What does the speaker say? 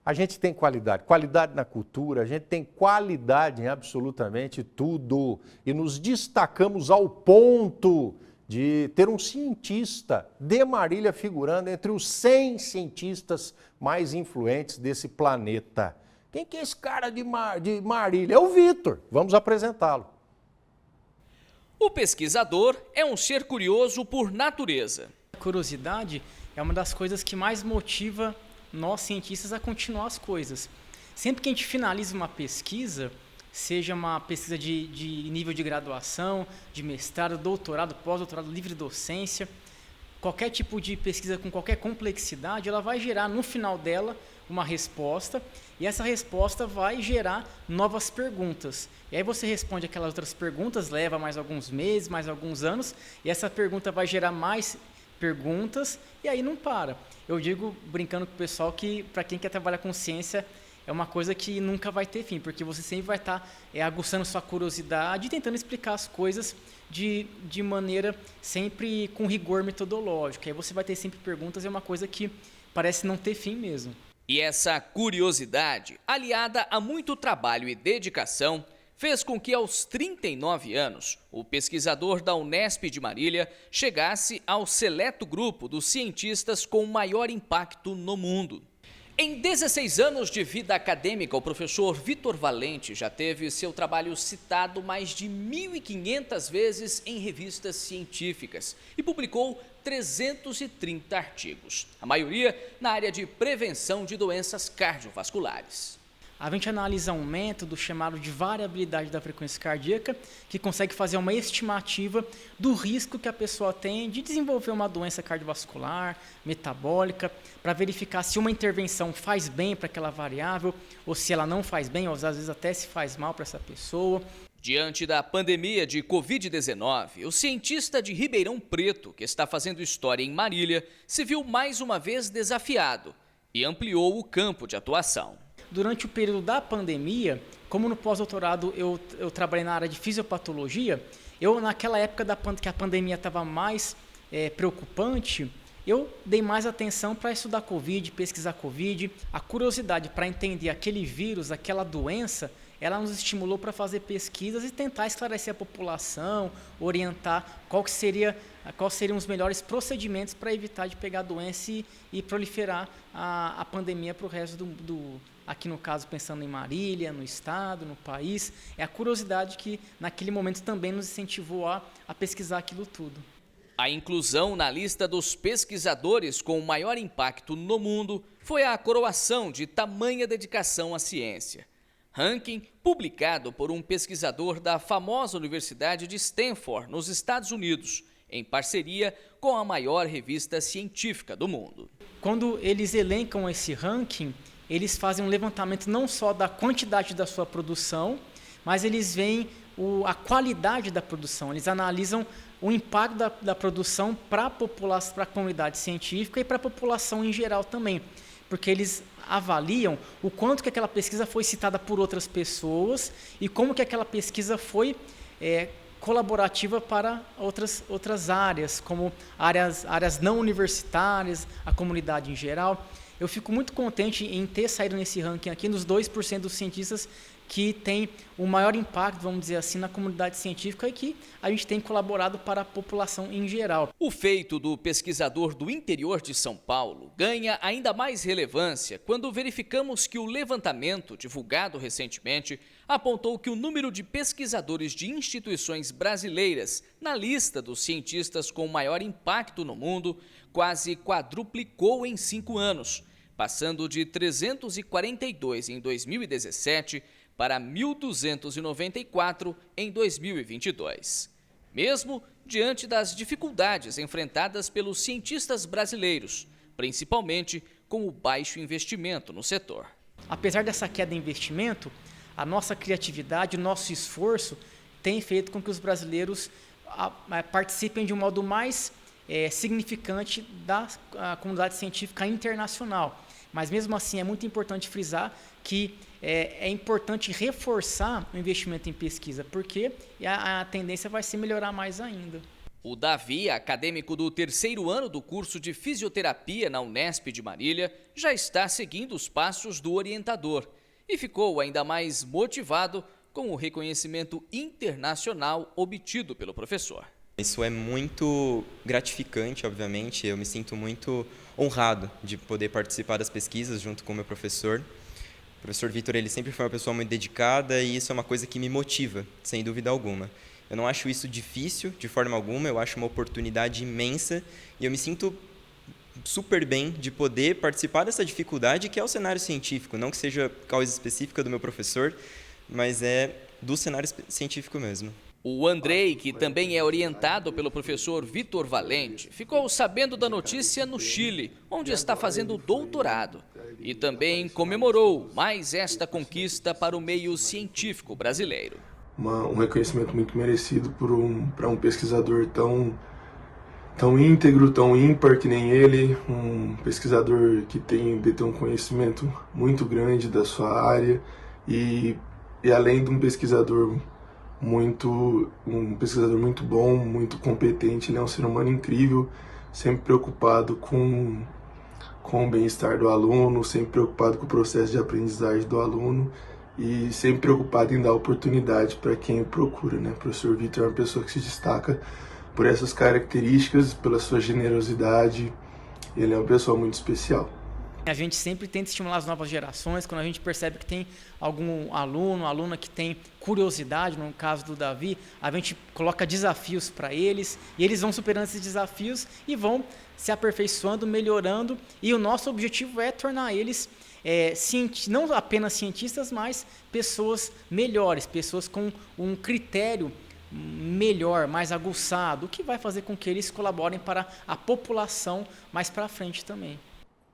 A gente tem qualidade, qualidade na cultura, a gente tem qualidade em absolutamente tudo. E nos destacamos ao ponto de ter um cientista de Marília figurando entre os 100 cientistas mais influentes desse planeta. Quem que é esse cara de Marília? É o Vitor. Vamos apresentá-lo. O pesquisador é um ser curioso por natureza. A curiosidade é uma das coisas que mais motiva nós cientistas a continuar as coisas. Sempre que a gente finaliza uma pesquisa, seja uma pesquisa de nível de graduação, de mestrado, doutorado, pós-doutorado, livre docência, qualquer tipo de pesquisa com qualquer complexidade, ela vai gerar no final dela uma resposta, e essa resposta vai gerar novas perguntas. E aí você responde aquelas outras perguntas, leva mais alguns meses, mais alguns anos, e essa pergunta vai gerar mais perguntas, e aí não para. Eu digo, brincando com o pessoal, que para quem quer trabalhar com ciência, é uma coisa que nunca vai ter fim, porque você sempre vai estar aguçando sua curiosidade e tentando explicar as coisas de maneira sempre com rigor metodológico. Aí você vai ter sempre perguntas, é uma coisa que parece não ter fim mesmo. E essa curiosidade, aliada a muito trabalho e dedicação, fez com que aos 39 anos, o pesquisador da Unesp de Marília chegasse ao seleto grupo dos cientistas com maior impacto no mundo. Em 16 anos de vida acadêmica, o professor Vitor Valente já teve seu trabalho citado mais de 1.500 vezes em revistas científicas e publicou 330 artigos, a maioria na área de prevenção de doenças cardiovasculares. A gente analisa um método chamado de variabilidade da frequência cardíaca, que consegue fazer uma estimativa do risco que a pessoa tem de desenvolver uma doença cardiovascular, metabólica, para verificar se uma intervenção faz bem para aquela variável, ou se ela não faz bem, ou às vezes até se faz mal para essa pessoa. Diante da pandemia de Covid-19, o cientista de Ribeirão Preto, que está fazendo história em Marília, se viu mais uma vez desafiado e ampliou o campo de atuação. Durante o período da pandemia, como no pós-doutorado eu trabalhei na área de fisiopatologia, naquela época que a pandemia estava mais preocupante, eu dei mais atenção para estudar Covid, pesquisar Covid. A curiosidade para entender aquele vírus, aquela doença, ela nos estimulou para fazer pesquisas e tentar esclarecer a população, orientar quais seriam os melhores procedimentos para evitar de pegar a doença e proliferar a pandemia para o resto aqui no caso pensando em Marília, no estado, no país. É a curiosidade que naquele momento também nos incentivou a pesquisar aquilo tudo. A inclusão na lista dos pesquisadores com maior impacto no mundo foi a coroação de tamanha dedicação à ciência. Ranking publicado por um pesquisador da famosa Universidade de Stanford, nos Estados Unidos, em parceria com a maior revista científica do mundo. Quando eles elencam esse ranking, eles fazem um levantamento não só da quantidade da sua produção, mas eles veem a qualidade da produção. Eles analisam o impacto da produção para a população, para a comunidade científica e para a população em geral também, porque eles avaliam o quanto que aquela pesquisa foi citada por outras pessoas e como que aquela pesquisa foi colaborativa para outras áreas, como áreas não universitárias, a comunidade em geral. Eu fico muito contente em ter saído nesse ranking aqui, nos 2% dos cientistas que têm o maior impacto, vamos dizer assim, na comunidade científica e que a gente tem colaborado para a população em geral. O feito do pesquisador do interior de São Paulo ganha ainda mais relevância quando verificamos que o levantamento, divulgado recentemente, apontou que o número de pesquisadores de instituições brasileiras na lista dos cientistas com maior impacto no mundo quase quadruplicou em 5 anos, passando de 342 em 2017 para 1.294 em 2022. Mesmo diante das dificuldades enfrentadas pelos cientistas brasileiros, principalmente com o baixo investimento no setor. Apesar dessa queda em investimento, a nossa criatividade, o nosso esforço tem feito com que os brasileiros participem de um modo mais significante da comunidade científica internacional. Mas mesmo assim é muito importante frisar que é importante reforçar o investimento em pesquisa, porque a tendência vai ser melhorar mais ainda. O Davi, acadêmico do 3º ano do curso de fisioterapia na Unesp de Marília, já está seguindo os passos do orientador e ficou ainda mais motivado com o reconhecimento internacional obtido pelo professor. Isso é muito gratificante, obviamente. Eu me sinto muito honrado de poder participar das pesquisas junto com o meu professor. O professor Vitor, ele sempre foi uma pessoa muito dedicada e isso é uma coisa que me motiva, sem dúvida alguma. Eu não acho isso difícil de forma alguma, eu acho uma oportunidade imensa e eu me sinto super bem de poder participar dessa dificuldade que é o cenário científico, não que seja causa específica do meu professor, mas é do cenário científico mesmo. O Andrei, que também é orientado pelo professor Vitor Valente, ficou sabendo da notícia no Chile, onde está fazendo doutorado. E também comemorou mais esta conquista para o meio científico brasileiro. Um reconhecimento muito merecido para um pesquisador tão íntegro, tão ímpar que nem ele, um pesquisador que tem um conhecimento muito grande da sua área e além de um pesquisador muito bom, muito competente, ele é um ser humano incrível, sempre preocupado com o bem-estar do aluno, sempre preocupado com o processo de aprendizagem do aluno e sempre preocupado em dar oportunidade para quem o procura, né? O professor Vitor é uma pessoa que se destaca por essas características, pela sua generosidade, ele é uma pessoa muito especial. A gente sempre tenta estimular as novas gerações, quando a gente percebe que tem algum aluno, aluna que tem curiosidade, no caso do Davi, a gente coloca desafios para eles, e eles vão superando esses desafios e vão se aperfeiçoando, melhorando, e o nosso objetivo é tornar eles não apenas cientistas, mas pessoas melhores, pessoas com um critério melhor, mais aguçado, o que vai fazer com que eles colaborem para a população mais para frente também.